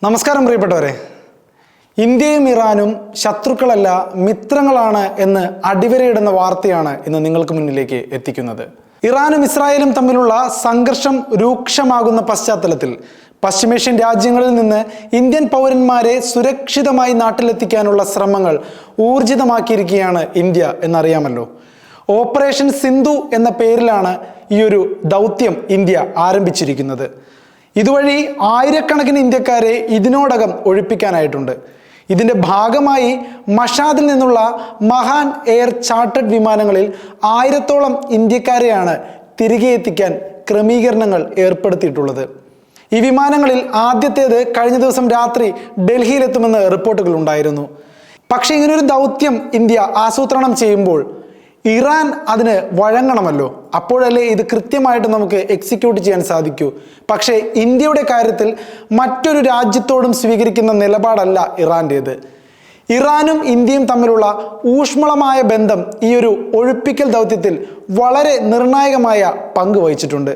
നമസ്കാരം പ്രിയപ്പെട്ടവരെ. ഇന്ത്യയും ഇറാനും ശത്രുക്കളല്ല മിത്രങ്ങളാണ് എന്ന് അടിവരയിടുന്ന വാർത്തയാണ് ഇന്ന് നിങ്ങൾക്ക് മുന്നിലേക്ക് എത്തിക്കുന്നത്. ഇറാനും ഇസ്രായേലും തമ്മിലുള്ള സംഘർഷം രൂക്ഷമാകുന്ന പശ്ചാത്തലത്തിൽ പശ്ചിമേഷ്യൻ രാജ്യങ്ങളിൽ നിന്ന് ഇന്ത്യൻ പൗരന്മാരെ സുരക്ഷിതമായി നാട്ടിലെത്തിക്കാനുള്ള ശ്രമങ്ങൾ ഊർജിതമാക്കിയിരിക്കുകയാണ് ഇന്ത്യ എന്നറിയാമല്ലോ. ഓപ്പറേഷൻ സിന്ധു എന്ന പേരിലാണ് ഈ ഒരു ദൗത്യം ഇന്ത്യ ആരംഭിച്ചിരിക്കുന്നത്. ഇതുവഴി ആയിരക്കണക്കിന് ഇന്ത്യക്കാരെ ഇതിനോടകം ഒഴിപ്പിക്കാനായിട്ടുണ്ട്. ഇതിൻ്റെ ഭാഗമായി മഷാദിൽ നിന്നുള്ള മഹാൻ എയർ ചാർട്ടേഡ് വിമാനങ്ങളിൽ 1000-ഓളം ഇന്ത്യക്കാരെയാണ് തിരികെ എത്തിക്കാൻ ക്രമീകരണങ്ങൾ ഏർപ്പെടുത്തിയിട്ടുള്ളത്. ഈ വിമാനങ്ങളിൽ ആദ്യത്തേത് കഴിഞ്ഞ ദിവസം രാത്രി ഡൽഹിയിലെത്തുമെന്ന് റിപ്പോർട്ടുകൾ ഉണ്ടായിരുന്നു. പക്ഷേ ഇങ്ങനൊരു ദൗത്യം ഇന്ത്യ ആസൂത്രണം ചെയ്യുമ്പോൾ ഇറാൻ അതിന് വഴങ്ങണമല്ലോ. അപ്പോഴല്ലേ ഇത് കൃത്യമായിട്ട് നമുക്ക് എക്സിക്യൂട്ട് ചെയ്യാൻ സാധിക്കൂ. പക്ഷേ ഇന്ത്യയുടെ കാര്യത്തിൽ മറ്റൊരു രാജ്യത്തോടും സ്വീകരിക്കുന്ന നിലപാടല്ല ഇറാൻ്റേത്. ഇറാനും ഇന്ത്യയും തമ്മിലുള്ള ഊഷ്മളമായ ബന്ധം ഈ ഒരു ഒഴിപ്പിക്കൽ ദൗത്യത്തിൽ വളരെ നിർണായകമായ പങ്ക് വഹിച്ചിട്ടുണ്ട്.